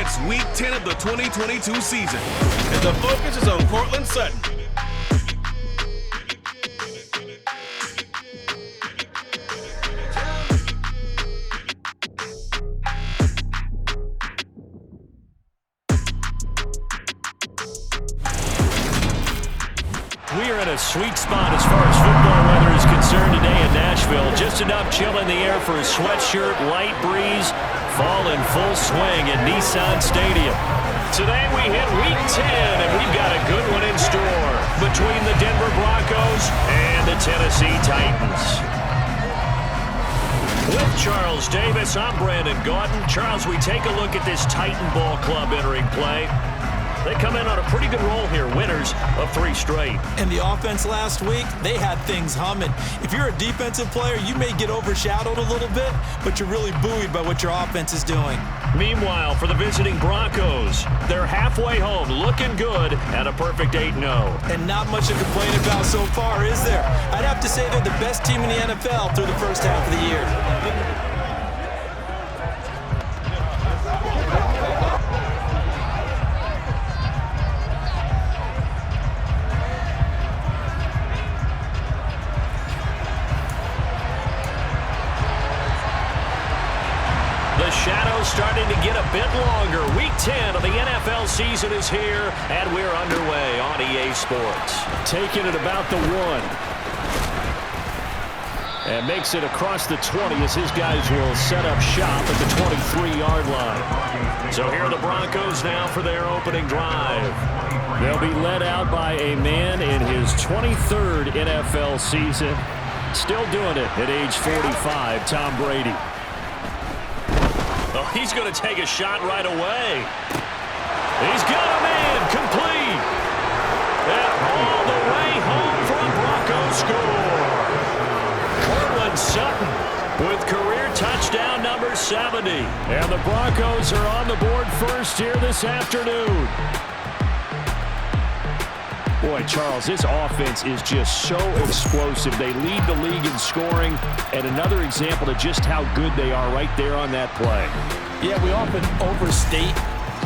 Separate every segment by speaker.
Speaker 1: It's Week 10 of the 2022 season, and the focus is on Courtland Sutton.
Speaker 2: We are in a sweet spot as far as football weather is concerned today in Nashville. Just enough chill in the air for a sweatshirt, light breeze, fall in full swing at Nissan Stadium. Today we hit Week 10, and we've got a good one in store between the Denver Broncos and the Tennessee Titans. With Charles Davis, I'm Brandon Gaudin. Charles, we take a look at this Titan ball club entering play. They come in on a pretty good roll here, winners of 3 straight.
Speaker 3: And the offense last week, they had things humming. If you're a defensive player, you may get overshadowed a little bit, but you're really buoyed by what your offense is doing.
Speaker 2: Meanwhile, for the visiting Broncos, they're halfway home, looking good, at a perfect 8-0.
Speaker 3: And not much to complain about so far, is there? I'd have to say they're the best team in the NFL through the first half of the year.
Speaker 2: The shadow's starting to get a bit longer. Week 10 of the NFL season is here, and we're underway on EA Sports. Taking it about the 1. And makes it across the 20 as his guys will set up shop at the 23-yard line. So here are the Broncos now for their opening drive. They'll be led out by a man in his 23rd NFL season. Still doing it at age 45, Tom Brady. Oh, he's going to take a shot right away. He's got a man complete. And all the way home for a Broncos score. Courtland Sutton with career touchdown number 70. And the Broncos are on the board first here this afternoon. Boy, Charles, this offense is just so explosive. They lead the league in scoring, and another example of just how good they are right there on that play.
Speaker 3: Yeah, we often overstate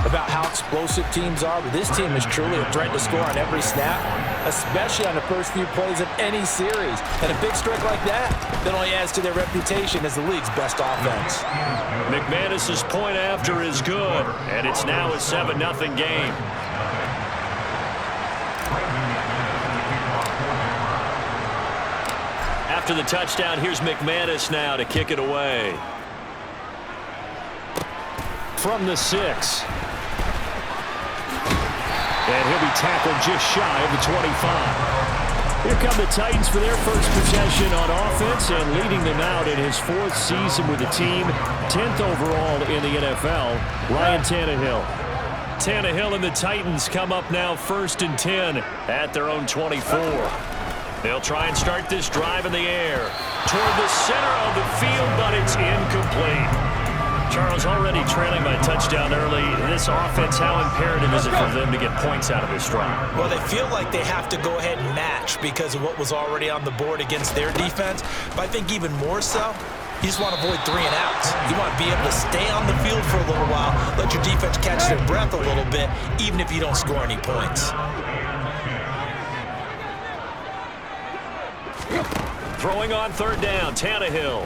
Speaker 3: about how explosive teams are, but this team is truly a threat to score on every snap, especially on the first few plays of any series. And a big strike like that only adds to their reputation as the league's best offense.
Speaker 2: McManus's point after is good, and it's now a 7-0 game. After the touchdown, here's McManus now to kick it away. From the 6. And he'll be tackled just shy of the 25. Here come the Titans for their first possession on offense, and leading them out in his 4th season with the team, 10th overall in the NFL, Ryan Tannehill. Tannehill and the Titans come up now 1st and 10 at their own 24. They'll try and start this drive in the air toward the center of the field, but it's incomplete. Charles, already trailing by a touchdown early. This offense, how imperative is it for them to get points out of this drive?
Speaker 3: Well, they feel like they have to go ahead and match because of what was already on the board against their defense. But I think even more so, you just want to avoid 3 and outs. You want to be able to stay on the field for a little while, let your defense catch their breath a little bit, even if you don't score any points.
Speaker 2: Throwing on 3rd down, Tannehill.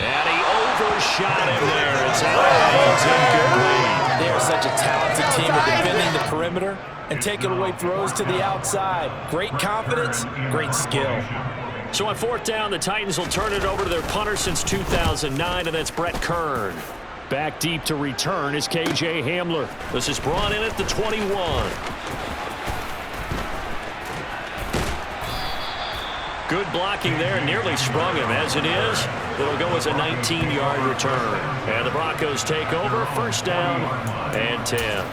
Speaker 2: And he overshot him there. It's out of bounds and good lead.
Speaker 3: They are such a talented team at defending the perimeter and taking away throws to the outside. Great confidence, great skill.
Speaker 2: So on 4th down, the Titans will turn it over to their punter since 2009, and that's Brett Kern. Back deep to return is K.J. Hamler. This is brought in at the 21. Good blocking there, nearly sprung him. As it is, it'll go as a 19-yard return. And the Broncos take over, 1st down and 10.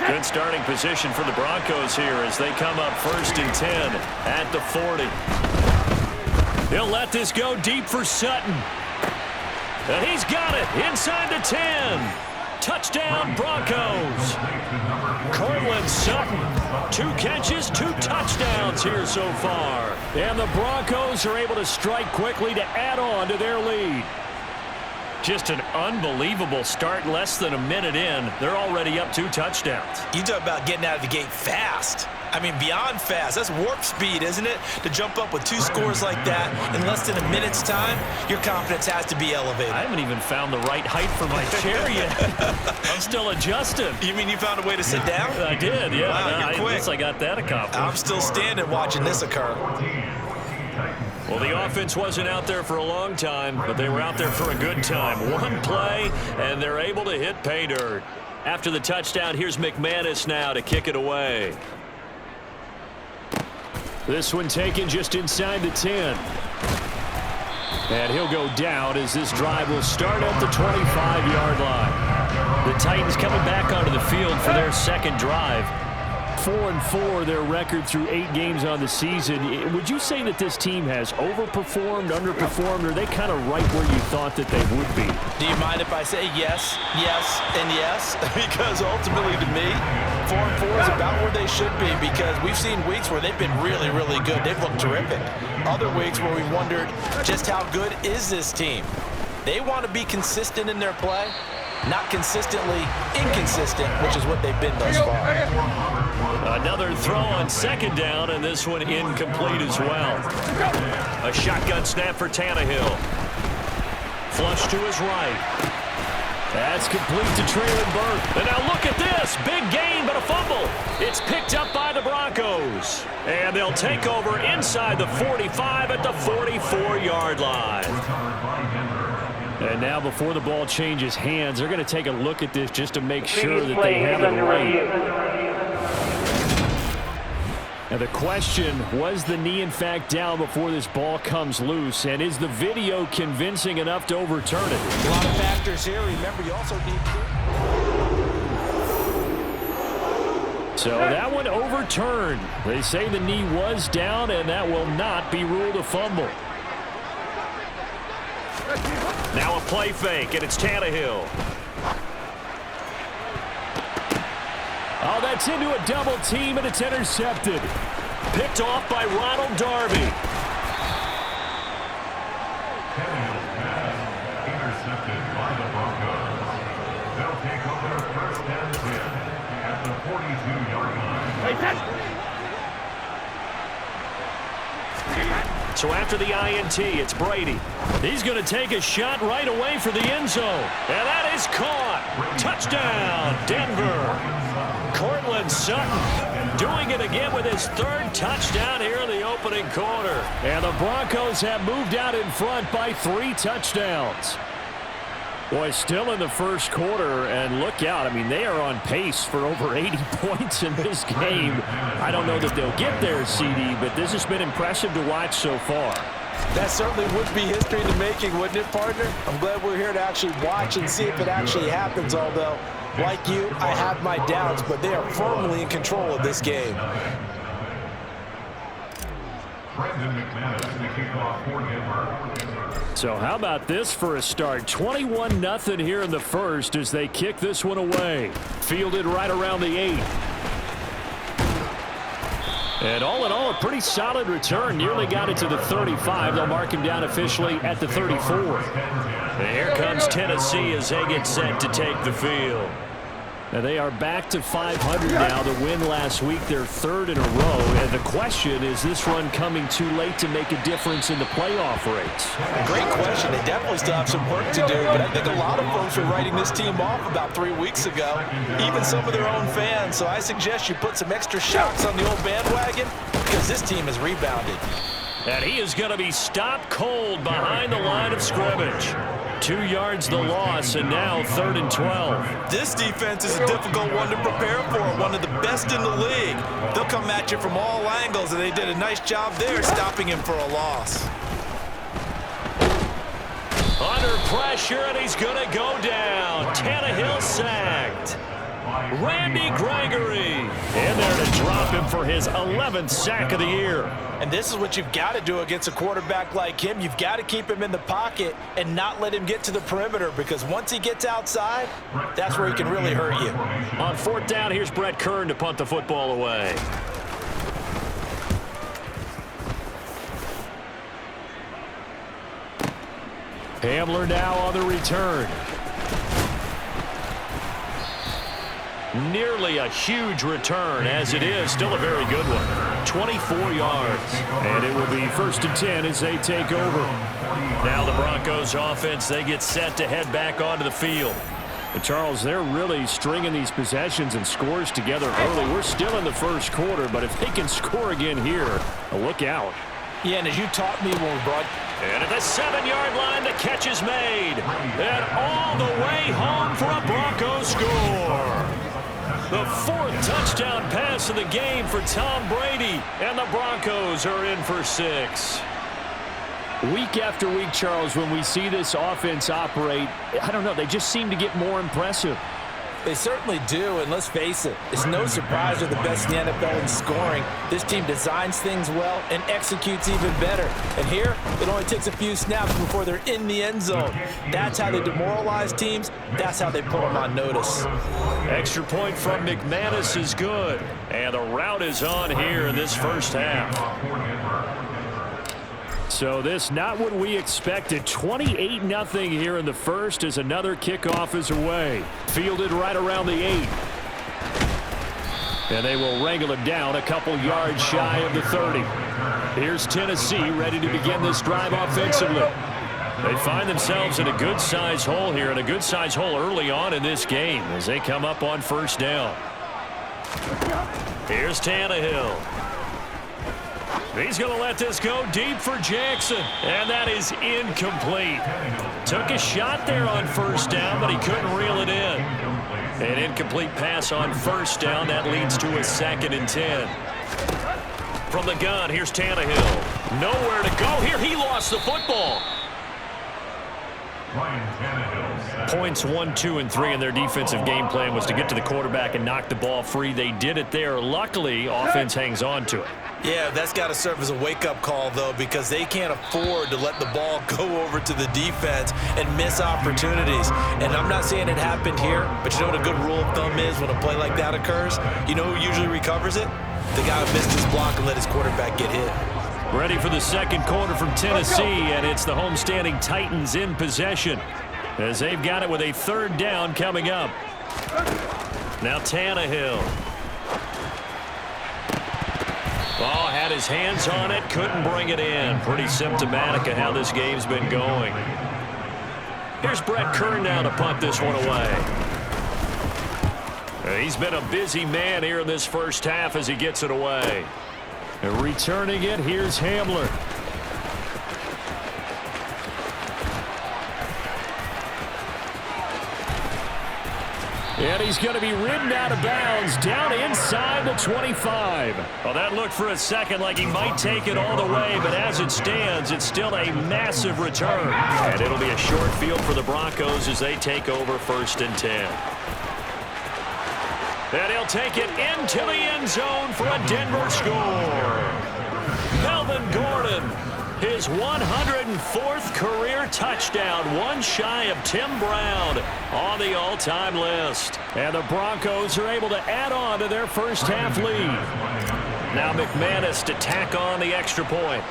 Speaker 2: Good starting position for the Broncos here as they come up 1st and 10 at the 40. They'll let this go deep for Sutton. And he's got it inside the 10. Touchdown, Broncos. Courtland Sutton, 2 catches, 2 touchdowns here so far. And the Broncos are able to strike quickly to add on to their lead. Just an unbelievable start. Less than a minute in, they're already up 2 touchdowns.
Speaker 3: You talk about getting out of the gate fast. I mean, beyond fast. That's warp speed, isn't it? To jump up with 2 scores like that in less than a minute's time, your confidence has to be elevated.
Speaker 2: I haven't even found the right height for my chair yet. I'm still adjusting.
Speaker 3: You mean you found a way to sit down?
Speaker 2: I did, yeah.
Speaker 3: Wow, you're quick.
Speaker 2: I guess I got that accomplished.
Speaker 3: I'm still standing watching this occur.
Speaker 2: Well, the offense wasn't out there for a long time, but they were out there for a good time. One play, and they're able to hit pay dirt. After the touchdown, here's McManus now to kick it away. This one taken just inside the 10. And he'll go down as this drive will start at the 25-yard line. The Titans coming back onto the field for their second drive. 4-4 their record through 8 games on the season. Would you say that this team has overperformed, underperformed, or are they kind of right where you thought that they would be?
Speaker 3: Do you mind if I say yes, yes, and yes? Because ultimately to me, 4-4 is about where they should be, because we've seen weeks where they've been really, really good. They've looked terrific. Other weeks where we wondered just how good is this team. They want to be consistent in their play, not consistently inconsistent, which is what they've been thus far.
Speaker 2: Another throw on second down, and this one incomplete as well. A shotgun snap for Tannehill. Flush to his right. That's complete to Traylon Burke. And now look at this. Big gain, but a fumble. It's picked up by the Broncos. And they'll take over inside the 45 at the 44-yard line. And now before the ball changes hands, they're going to take a look at this just to make sure that they have it right. And the question, was the knee in fact down before this ball comes loose? And is the video convincing enough to overturn it?
Speaker 3: A lot of factors here. Remember, you also need
Speaker 2: So that one overturned. They say the knee was down, and that will not be ruled a fumble. Now a play fake, and it's Tannehill. Oh, that's into a double team, and it's intercepted. Picked off by Ronald Darby.
Speaker 4: Tannehill's pass intercepted by the Broncos. They'll take over first and 10 at the 42-yard line.
Speaker 2: So after the INT, it's Brady. He's going to take a shot right away for the end zone. And that is caught. Touchdown, Denver. Cortland Sutton doing it again with his 3rd touchdown here in the opening quarter. And the Broncos have moved out in front by 3 touchdowns. Boy, still in the first quarter, and look out. I mean, they are on pace for over 80 points in this game. I don't know that they'll get there, CD, but this has been impressive to watch so far.
Speaker 3: That certainly would be history in the making, wouldn't it, partner? I'm glad we're here to actually watch and see if it actually happens, although, like you, I have my doubts, but they are firmly in control of this game.
Speaker 4: Brendan McManus to kick off for Denver.
Speaker 2: So how about this for a start? 21-0 here in the first as they kick this one away. Fielded right around the 8. And all in all, a pretty solid return. Nearly got it to the 35. They'll mark him down officially at the 34. And here comes Tennessee as they get set to take the field. And they are back to 500 now. The win last week, their 3rd in a row. And the question, is this run coming too late to make a difference in the playoff race?
Speaker 3: Great question. They definitely still have some work to do, but I think a lot of folks were writing this team off about 3 weeks ago, even some of their own fans. So I suggest you put some extra shots on the old bandwagon, because this team has rebounded.
Speaker 2: And he is going to be stopped cold behind the line of scrimmage. 2 yards the loss, and now 3rd and 12.
Speaker 3: This defense is a difficult one to prepare for, one of the best in the league. They'll come at you from all angles, and they did a nice job there stopping him for a loss.
Speaker 2: Under pressure, and he's going to go down. Tannehill sacked. Randy Gregory in there to drop him for his 11th sack of the year.
Speaker 3: And this is what you've got to do against a quarterback like him. You've got to keep him in the pocket and not let him get to the perimeter, because once he gets outside, that's where he can really hurt you.
Speaker 2: On 4th down, here's Brett Kern to punt the football away. Hamler now on the return. Nearly a huge return, as it is still a very good one. 24 yards. And it will be 1st and 10 as they take over. Now the Broncos offense, they get set to head back onto the field. But Charles, they're really stringing these possessions and scores together early. We're still in the first quarter, but if they can score again here, look out.
Speaker 3: Yeah, and as you taught me when we brought...
Speaker 2: And at the 7-yard line, the catch is made. And all the way home for a Broncos score. The 4th touchdown pass of the game for Tom Brady, and the Broncos are in for 6. Week after week, Charles, when we see this offense operate, I don't know, they just seem to get more impressive.
Speaker 3: They certainly do, and let's face it, it's no surprise they're the best in the NFL in scoring. This team designs things well and executes even better. And here, it only takes a few snaps before they're in the end zone. That's how they demoralize teams. That's how they put them on notice.
Speaker 2: Extra point from McManus is good. And the route is on here in this first half. So this not what we expected. 28-0 here in the first as another kickoff is away. Fielded right around the 8. And they will wrangle it down a couple yards shy of the 30. Here's Tennessee ready to begin this drive offensively. They find themselves in a good-sized hole here, and a good-sized hole early on in this game as they come up on 1st down. Here's Tannehill. He's going to let this go deep for Jackson, and that is incomplete. Took a shot there on 1st down, but he couldn't reel it in. An incomplete pass on 1st down. That leads to a 2nd and 10. From the gun, here's Tannehill. Nowhere to go here. He lost the football. Points 1, 2, and 3 in their defensive game plan was to get to the quarterback and knock the ball free. They did it there. Luckily, offense hangs on to it.
Speaker 3: Yeah, that's got to serve as a wake-up call, though, because they can't afford to let the ball go over to the defense and miss opportunities. And I'm not saying it happened here, but you know what a good rule of thumb is when a play like that occurs? You know who usually recovers it? The guy who missed his block and let his quarterback get hit.
Speaker 2: Ready for the 2nd quarter from Tennessee, and it's the homestanding Titans in possession as they've got it with a 3rd down coming up. Now Tannehill. Oh, had his hands on it, couldn't bring it in. Pretty symptomatic of how this game's been going. Here's Brett Kern now to punt this one away. He's been a busy man here in this first half as he gets it away. And returning it, here's Hamler. And he's going to be ridden out of bounds down inside the 25. Well, that looked for a second like he might take it all the way, but as it stands, it's still a massive return. And it'll be a short field for the Broncos as they take over 1st and 10. And he'll take it into the end zone for a Denver score. Melvin Gordon, his 104th career touchdown, one shy of Tim Brown on the all-time list. And the Broncos are able to add on to their first half lead. Now McManus to tack on the extra point.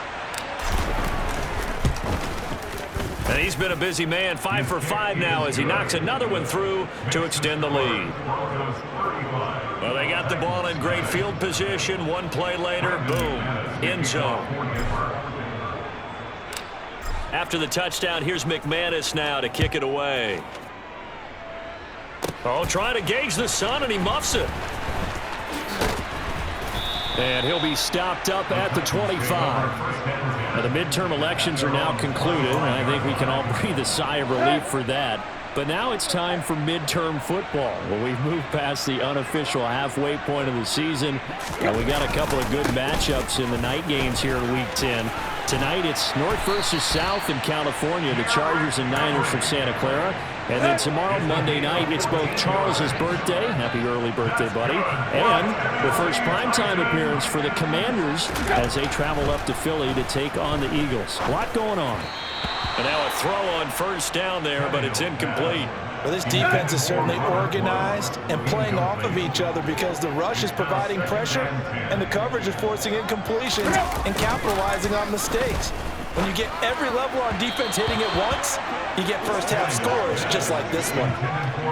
Speaker 2: And he's been a busy man, 5 for 5 now as he knocks another one through to extend the lead. Well, they got the ball in great field position. One play later, boom, end zone. After the touchdown, here's McManus now to kick it away. Oh, trying to gauge the sun, and he muffs it. And he'll be stopped up at the 25. Now, the midterm elections are now concluded, and I think we can all breathe a sigh of relief for that. But now it's time for midterm football. Well, we've moved past the unofficial halfway point of the season, and we got a couple of good matchups in the night games here in Week 10. Tonight it's North versus South in California, the Chargers and Niners from Santa Clara. And then tomorrow, Monday night, it's both Charles's birthday, happy early birthday, buddy, and the first primetime appearance for the Commanders as they travel up to Philly to take on the Eagles. A lot going on. And now a throw on 1st down there, but it's incomplete.
Speaker 3: Well, this defense is certainly organized and playing off of each other because the rush is providing pressure and the coverage is forcing incompletions and capitalizing on mistakes. When you get every level on defense hitting at once, you get first-half scores just like this one.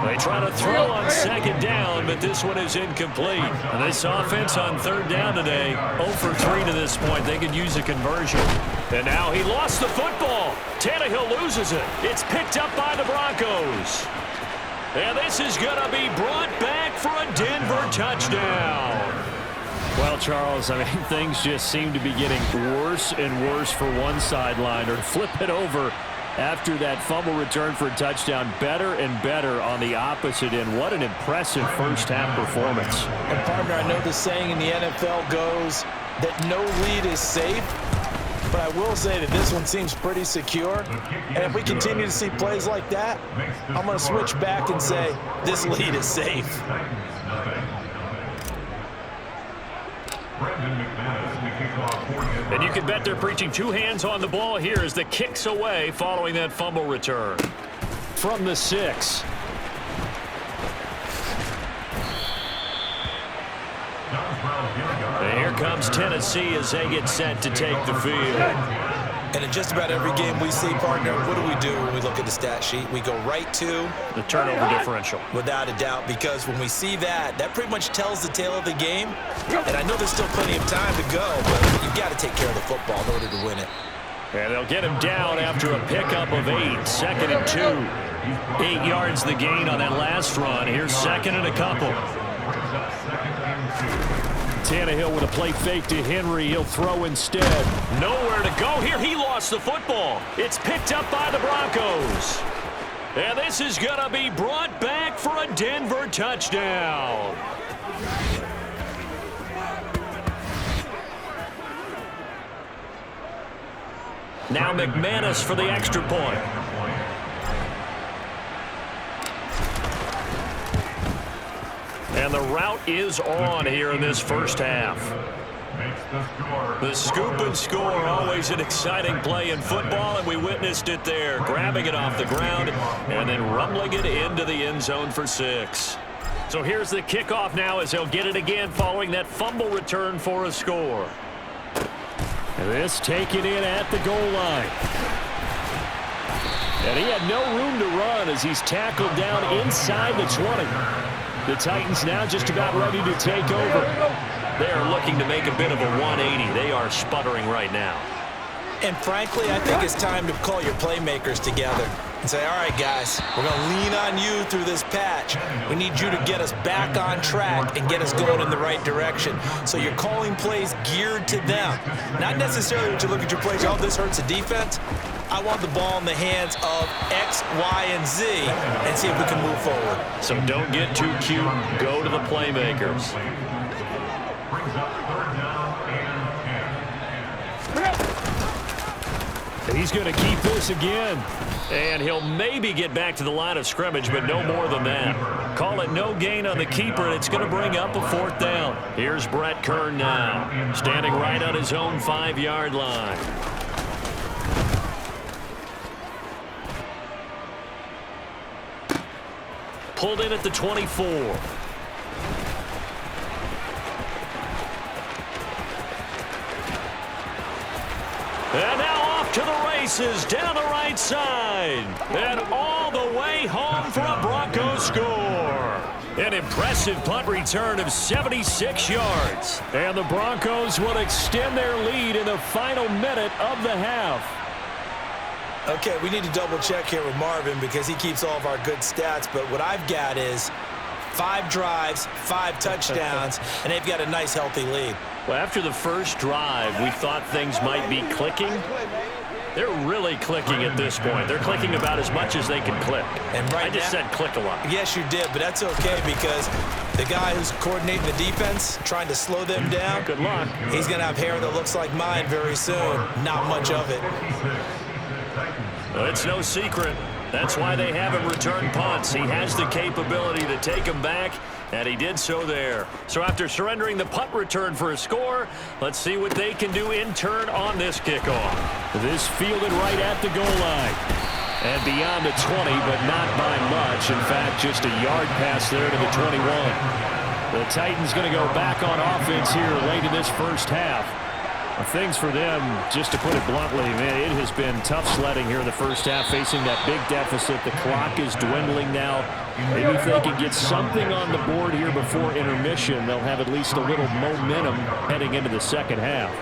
Speaker 2: They try to throw on second down, but this one is incomplete. And this offense on third down today, 0 for 3 to this point. They could use a conversion. And now he lost the football. Tannehill loses it. It's picked up by the Broncos. And this is going to be brought back for a Denver touchdown. Well, Charles, I mean, things just seem to be getting worse and worse for one sideline. Or flip it over after that fumble return for a touchdown. Better and better on the opposite end. What an impressive first-half performance.
Speaker 3: And, partner, I know the saying in the NFL goes that no lead is safe. But I will say that this one seems pretty secure. And if we continue to see plays like that, I'm going to switch back and say this lead is safe.
Speaker 2: And you can bet they're preaching two hands on the ball here as the kick's away following that fumble return. From the 6. And here comes Tennessee as they get set to take the field.
Speaker 3: And in just about every game we see, partner, what do when we look at the stat sheet? We go right to
Speaker 2: the turnover differential.
Speaker 3: Without a doubt, because when we see that, that pretty much tells the tale of the game. And I know there's still plenty of time to go, but you've got to take care of the football in order to win it.
Speaker 2: And they'll get him down after a pickup of 8. 2nd and 2. 8 yards the gain on that last run. Here's 2nd and a couple. Tannehill with a play fake to Henry. He'll throw instead. Nowhere to go here. He lost the football. It's picked up by the Broncos. And this is going to be brought back for a Denver touchdown. Now McManus for the extra point. And the route is on here in this first half. The scoop and score, always an exciting play in football, and we witnessed it there. Grabbing it off the ground and then rumbling it into the end zone for 6. So here's the kickoff now as he'll get it again following that fumble return for a score. And this taken in at the goal line. And he had no room to run as he's tackled down inside the 20. The Titans now just about ready to take over. They are looking to make a bit of a 180. They are sputtering right now.
Speaker 3: And frankly, I think it's time to call your playmakers together and say, all right, guys, we're going to lean on you through this patch. We need you to get us back on track and get us going in the right direction. So you're calling plays geared to them. Not necessarily when you look at your plays, oh, this hurts the defense. I want the ball in the hands of X, Y, and Z and see if we can move forward.
Speaker 2: So don't get too cute. Go to the playmakers. He's going to keep this again. And he'll maybe get back to the line of scrimmage, but no more than that. Call it no gain on the keeper, and it's going to bring up a 4th down. Here's Brett Kern now, standing right on his own 5-yard line. Pulled in at the 24. And now off to the races down the right side. And all the way home for a Broncos score. An impressive punt return of 76 yards. And the Broncos will extend their lead in the final minute of the half.
Speaker 3: Okay, we need to double check here with Marvin because he keeps all of our good stats. But what I've got is 5 drives, 5 touchdowns, and they've got a nice, healthy lead.
Speaker 2: Well, after the first drive, we thought things might be clicking. They're really clicking at this point. They're clicking about as much as they can click.
Speaker 3: And right
Speaker 2: I just said click a lot.
Speaker 3: Yes, you did, but that's okay because the guy who's coordinating the defense, trying to slow them down,
Speaker 2: good luck.
Speaker 3: He's going to have hair that looks like mine very soon. Not much of it.
Speaker 2: Well, it's no secret. That's why they have him return punts. He has the capability to take them back, and he did so there. So after surrendering the punt return for a score, let's see what they can do in turn on this kickoff. This fielded right at the goal line. And beyond the 20, but not by much. In fact, just a yard pass there to the 21. The Titans going to go back on offense here late in this first half. Things for them, just to put it bluntly, man, it has been tough sledding here in the first half, facing that big deficit. The clock is dwindling now. Maybe if they can get something on the board here before intermission, they'll have at least a little momentum heading into the second half.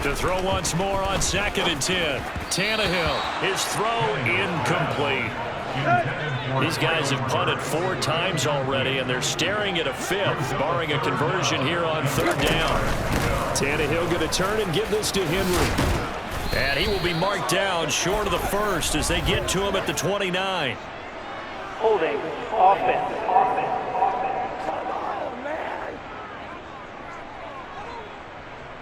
Speaker 2: To throw once more on 2nd and 10. Tannehill, his throw incomplete. These guys have punted 4 times already, and they're staring at a 5th, barring a conversion here on 3rd down. Tannehill going to turn and give this to Henry. And he will be marked down short of the 1st as they get to him at the 29.
Speaker 5: Holding, offense.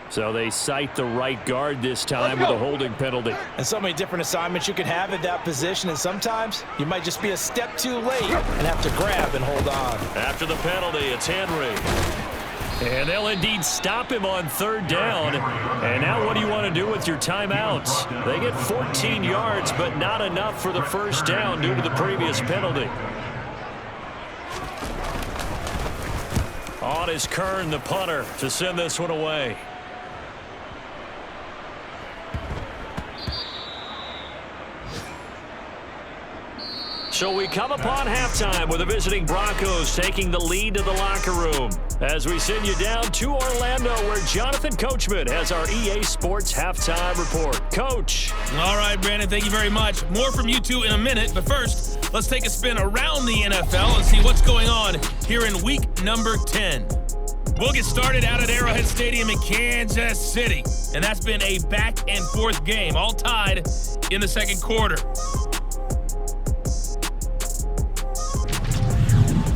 Speaker 2: So they cite the right guard this time with a holding penalty.
Speaker 3: And so many different assignments you can have at that position, and sometimes you might just be a step too late and have to grab and hold on.
Speaker 2: After the penalty, it's Henry. And they'll indeed stop him on 3rd down. And now what do you want to do with your timeouts? They get 14 yards, but not enough for the 1st down due to the previous penalty. On is Kern, the punter, to send this one away. So we come upon halftime with the visiting Broncos taking the lead to the locker room. As we send you down to Orlando, where Jonathan Coachman has our EA Sports halftime report. Coach.
Speaker 1: All right, Brandon, thank you very much. More from you two in a minute, but first, let's take a spin around the NFL and see what's going on here in week number 10. We'll get started out at Arrowhead Stadium in Kansas City, and that's been a back-and-forth game, all tied in the second quarter.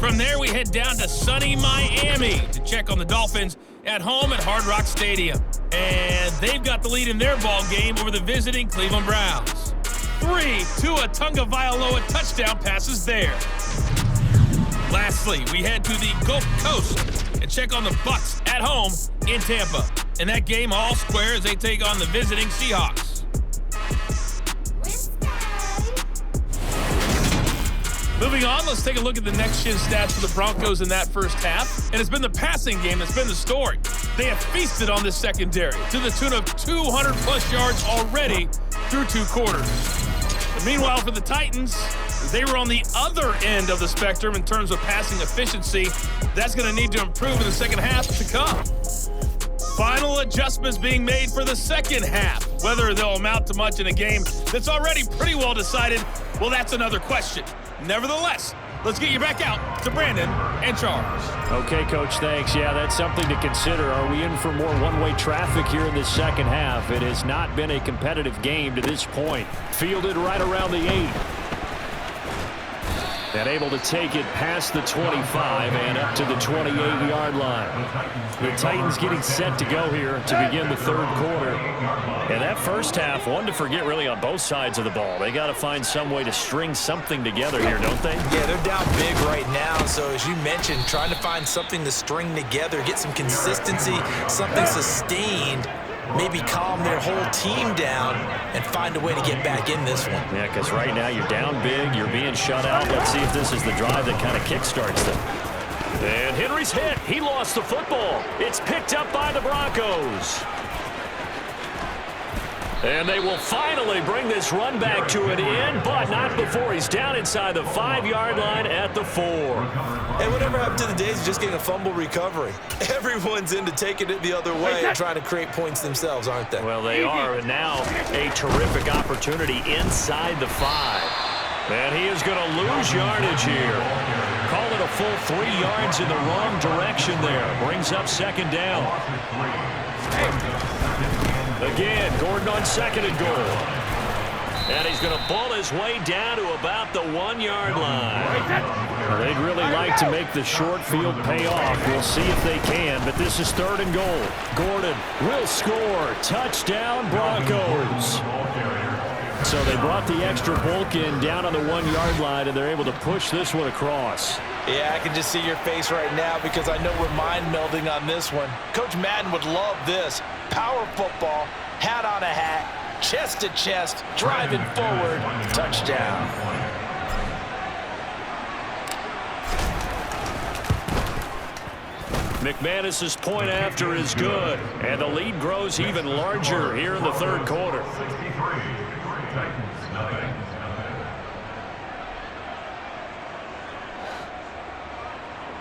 Speaker 1: From there, we head down to sunny Miami to check on the Dolphins at home at Hard Rock Stadium. And they've got the lead in their ball game over the visiting Cleveland Browns. 3 Tua Tagovailoa touchdown passes there. Lastly, we head to the Gulf Coast and check on the Bucs at home in Tampa. In that game, all square as they take on the visiting Seahawks. Moving on, let's take a look at the next-gen stats for the Broncos in that first half. And it's been the passing game that's been the story. They have feasted on this secondary to the tune of 200-plus yards already through 2 quarters. But meanwhile, for the Titans, they were on the other end of the spectrum in terms of passing efficiency. That's going to need to improve in the second half to come. Final adjustments being made for the second half. Whether they'll amount to much in a game that's already pretty well decided, well, that's another question. Nevertheless, let's get you back out to Brandon and Charles.
Speaker 2: Okay, Coach, thanks. Yeah, that's something to consider. Are we in for more one-way traffic here in the second half? It has not been a competitive game to this point. Fielded right around the 8. And able to take it past the 25 and up to the 28-yard line. The Titans getting set to go here to begin the third quarter. And that first half, one to forget really on both sides of the ball. They got to find some way to string something together here, don't they?
Speaker 3: Yeah, they're down big right now. So as you mentioned, trying to find something to string together, get some consistency, something sustained, maybe calm their whole team down and find a way to get back in this one.
Speaker 2: Yeah, because right now you're down big, you're being shut out. Let's see if this is the drive that kind of kickstarts them. And Henry's hit. He lost the football. It's picked up by the Broncos. And they will finally bring this run back to an end, but not before he's down inside the 5-yard line at the 4.
Speaker 3: Hey, whatever happened to the days of just getting a fumble recovery? Everyone's into taking it the other way and trying to create points themselves, aren't they?
Speaker 2: Well, they are, and now a terrific opportunity inside the 5. And he is going to lose yardage here. Call it a full 3 yards in the wrong direction there. Brings up second down. Again, Gordon on 2nd and goal. And he's going to bull his way down to about the 1-yard line. They'd really like to make the short field pay off. We'll see if they can, but this is 3rd and goal. Gordon will score. Touchdown, Broncos. So they brought the extra bulk in down on the 1-yard line, and they're able to push this one across.
Speaker 3: Yeah, I can just see your face right now because I know we're mind melding on this one. Coach Madden would love this. Power football, hat on a hat, chest to chest, driving forward, touchdown.
Speaker 2: McManus's point after is good, and the lead grows even larger here in the third quarter.
Speaker 4: 63. Titans, nothing.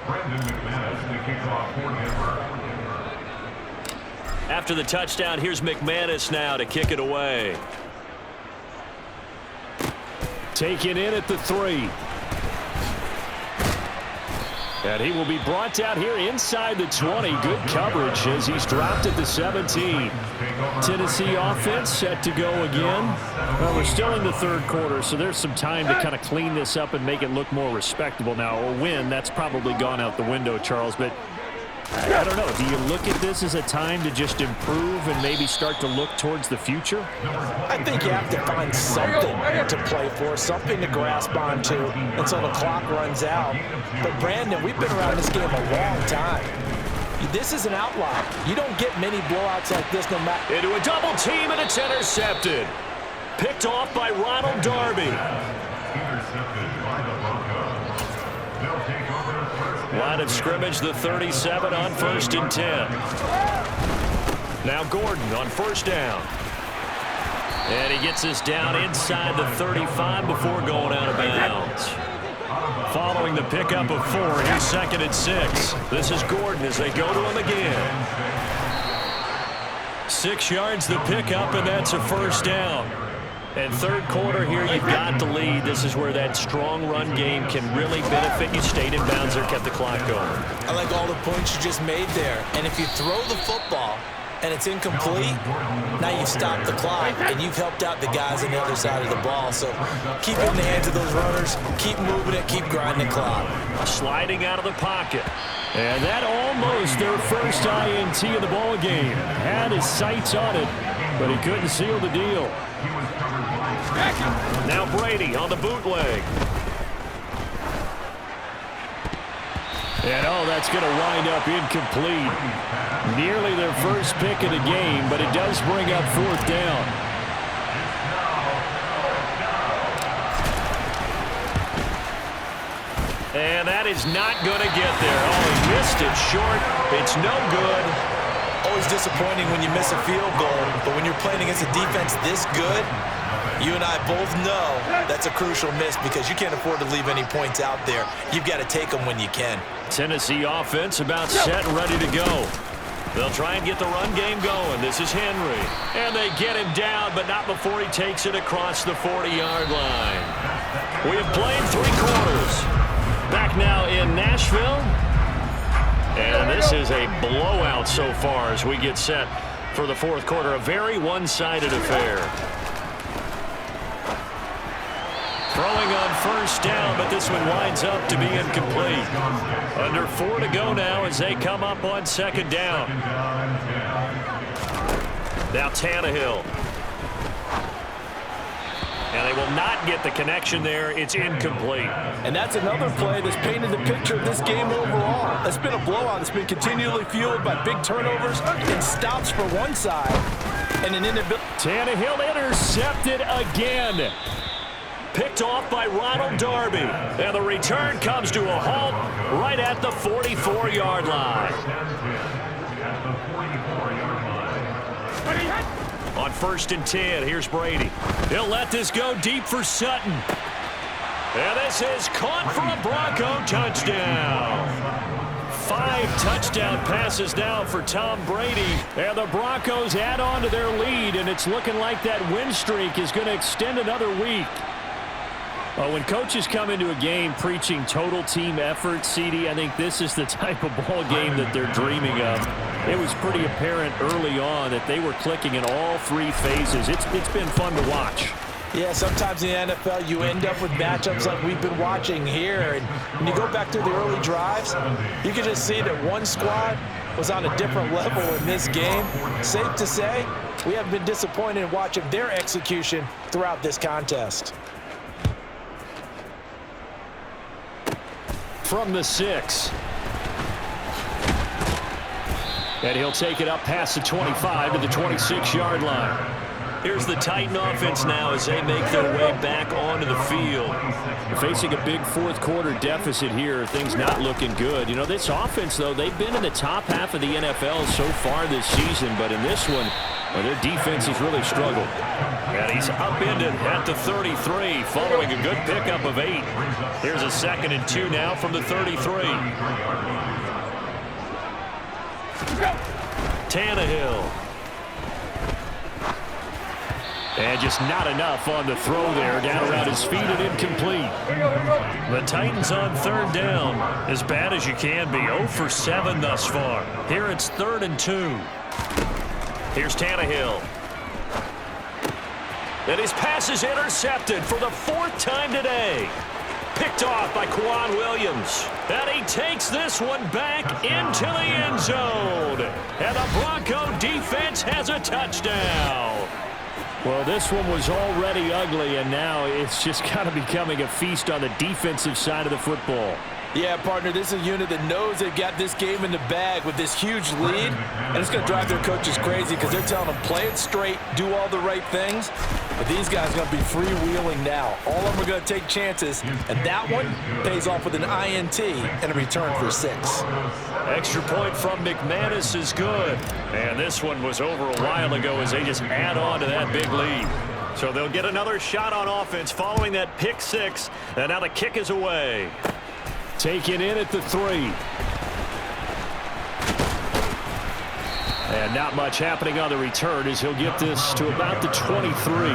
Speaker 4: Brandon McManus to kick off for Denver.
Speaker 2: After the touchdown, here's McManus now to kick it away. Taken in at the 3. And he will be brought down here inside the 20. Good coverage as he's dropped at the 17. Tennessee offense set to go again. Well, we're still in the third quarter, so there's some time to kind of clean this up and make it look more respectable now. A win, that's probably gone out the window, Charles, but I don't know. Do you look at this as a time to just improve and maybe start to look towards the future?
Speaker 3: I think you have to find something to play for, something to grasp onto until the clock runs out. But, Brandon, we've been around this game a long time. This is an outlier. You don't get many blowouts like this no matter.
Speaker 2: Into a double team, and it's intercepted. Picked off by Ronald Darby.
Speaker 4: Intercepted by the Broncos. They'll take over first.
Speaker 2: Line of scrimmage, the 37 on 1st and 10. Now Gordon on first down. And he gets us down inside the 35 before going out of bounds. Following the pickup of 4, here's 2nd and 6. This is Gordon as they go to him again. 6 yards the pickup, and that's a first down. And third quarter here, you've got the lead. This is where that strong run game can really benefit you. Stayed in bounds there, kept the clock going.
Speaker 3: I like all the points you just made there. And if you throw the football and it's incomplete, now you've stopped the clock and you've helped out the guys on the other side of the ball. So keep it in the hands of those runners, keep moving it, keep grinding the clock.
Speaker 2: Sliding out of the pocket. And that almost their first INT of the ball game. Had his sights on it, but he couldn't seal the deal. Now Brady on the bootleg. And oh, that's going to wind up incomplete. Nearly their first pick of the game, but it does bring up 4th down. And that is not going to get there. Oh, he missed it short. It's no good.
Speaker 3: Always disappointing when you miss a field goal, but when you're playing against a defense this good, you and I both know that's a crucial miss because you can't afford to leave any points out there. You've got to take them when you can.
Speaker 2: Tennessee offense about set and ready to go. They'll try and get the run game going. This is Henry. And they get him down, but not before he takes it across the 40-yard line. We have played 3 quarters. Back now in Nashville. And this is a blowout so far as we get set for the fourth quarter. A very one-sided affair. Throwing on first down, but this one winds up to be incomplete. Under 4 to go now as they come up on 2nd down. Now Tannehill. And they will not get the connection there. It's incomplete.
Speaker 6: And that's another play that's painted the picture of this game overall. It's been a blowout. It's been continually fueled by big turnovers and stops for one side. And an inability.
Speaker 2: Tannehill intercepted again. Picked off by Ronald Darby. And the return comes to a halt right at the 44-yard line. On 1st and 10, here's Brady. He'll let this go deep for Sutton. And this is caught for a Bronco touchdown. 5 touchdown passes now for Tom Brady. And the Broncos add on to their lead, and it's looking like that win streak is going to extend another week. When coaches come into a game preaching total team effort, CD, I think this is the type of ball game that they're dreaming of. It was pretty apparent early on that they were clicking in all 3 phases. It's been fun to watch.
Speaker 3: Yeah, sometimes in the NFL you end up with matchups like we've been watching here. And when you go back through the early drives, you can just see that one squad was on a different level in this game. Safe to say, we haven't been disappointed in watching their execution throughout this contest.
Speaker 2: From the 6. And he'll take it up past the 25 to the 26-yard line. Here's the Titan offense now as they make their way back onto the field. Facing a big fourth quarter deficit here. Things not looking good. You know, this offense, though, they've been in the top half of the NFL so far this season, but in this one, well, their defense has really struggled. And he's upended at the 33 following a good pickup of 8. Here's a 2nd and 2 now from the 33. Tannehill. And just not enough on the throw there. Down around his feet and incomplete. The Titans on 3rd down. As bad as you can be. 0 for 7 thus far. Here it's 3rd and 2. Here's Tannehill. And his pass is intercepted for the 4th time today. Picked off by Quan Williams. And he takes this one back into the end zone. And the Bronco defense has a touchdown. Well, this one was already ugly, and now it's just kind of becoming a feast on the defensive side of the football.
Speaker 6: Yeah, partner, this is a unit that knows they've got this game in the bag with this huge lead, and it's going to drive their coaches crazy because they're telling them play it straight, do all the right things, but these guys are going to be freewheeling now. All of them are going to take chances, and that one pays off with an INT and a return for 6.
Speaker 2: Extra point from McManus is good, and this one was over a while ago as they just add on to that big lead. So they'll get another shot on offense following that pick 6, and now the kick is away. Taken in at the 3. And not much happening on the return as he'll get this to about the 23.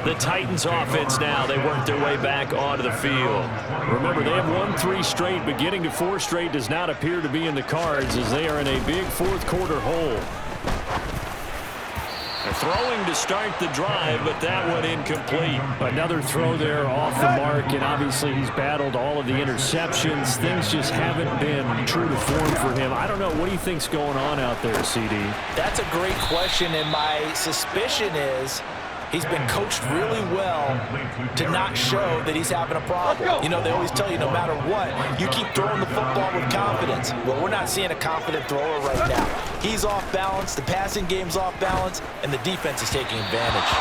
Speaker 2: The Titans offense now, they work their way back onto the field. Remember, they have won 3 straight, but getting to 4 straight does not appear to be in the cards as they are in a big fourth quarter hole. Throwing to start the drive, but that one incomplete. Another throw there off the mark, and obviously he's battled all of the interceptions. Things just haven't been true to form for him. I don't know. What do you think's going on out there, CD?
Speaker 3: That's a great question, and my suspicion is he's been coached really well to not show that he's having a problem. You know, they always tell you no matter what, you keep throwing the football with confidence. Well, we're not seeing a confident thrower right now. He's off balance, the passing game's off balance, and the defense is taking advantage.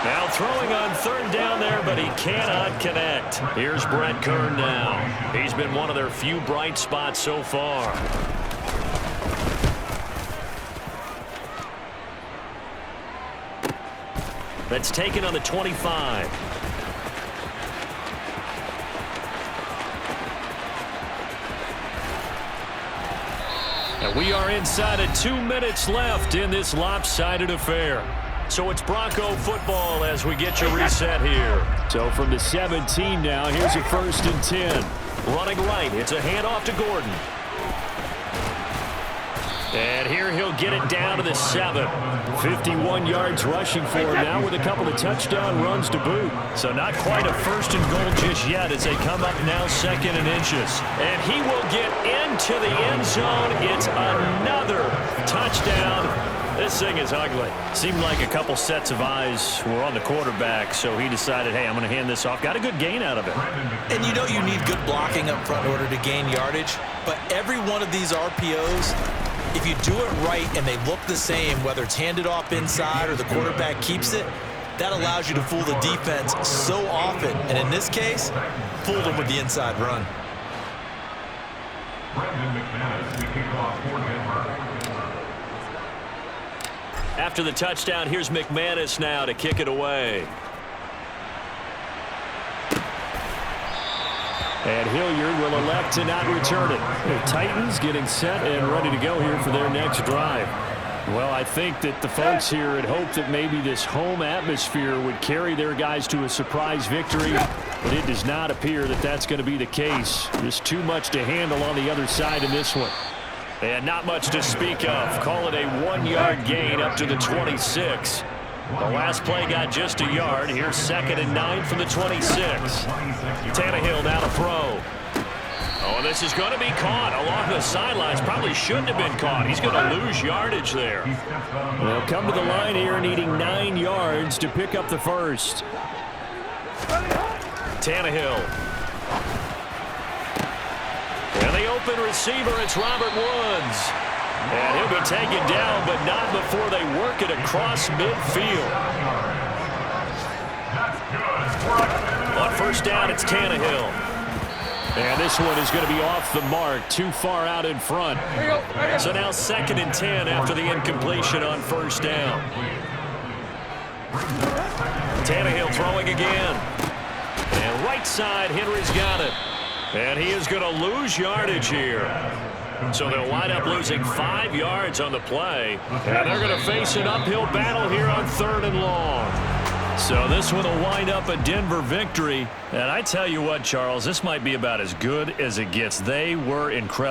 Speaker 2: Now throwing on 3rd down there, but he cannot connect. Here's Brett Kern now. He's been one of their few bright spots so far. That's taken on the 25. And we are inside of 2 minutes left in this lopsided affair. So it's Bronco football as we get you reset here. So from the 17 now, here's a 1st and 10. Running right, it's a handoff to Gordon. And here he'll get it down to the 7. 51 yards rushing for him now with a couple of touchdown runs to boot. So not quite a 1st and goal just yet as they come up now 2nd and inches. And he will get into the end zone. It's another touchdown. This thing is ugly. Seemed like a couple sets of eyes were on the quarterback, so he decided, hey, I'm going to hand this off. Got a good gain out of it.
Speaker 3: And you know you need good blocking up front in order to gain yardage, but every one of these RPOs, if you do it right and they look the same, whether it's handed off inside or the quarterback keeps it, that allows you to fool the defense so often. And in this case, fooled them with the inside run.
Speaker 2: After the touchdown, here's McManus now to kick it away. And Hilliard will elect to not return it. The Titans getting set and ready to go here for their next drive. Well, I think that the folks here had hoped that maybe this home atmosphere would carry their guys to a surprise victory, but it does not appear that that's going to be the case. Just too much to handle on the other side in this one. And not much to speak of. Call it a 1-yard gain up to the 26. The last play got just a yard. Here's 2nd and 9 from the 26. Tannehill now to throw. Oh, and this is going to be caught along the sidelines. Probably shouldn't have been caught. He's going to lose yardage there. They'll come to the line here needing 9 yards to pick up the first. Tannehill. And the open receiver, it's Robert Woods. And he'll be taken down, but not before they work it across midfield. first down, it's Tannehill. And this one is going to be off the mark, too far out in front. So now 2nd and 10 after the incompletion on first down. Tannehill throwing again. And right side, Henry's got it. And he is going to lose yardage here. So they'll wind up losing 5 yards on the play. And they're going to face an uphill battle here on 3rd and long. So this one will wind up a Denver victory. And I tell you what, Charles, this might be about as good as it gets. They were incredible.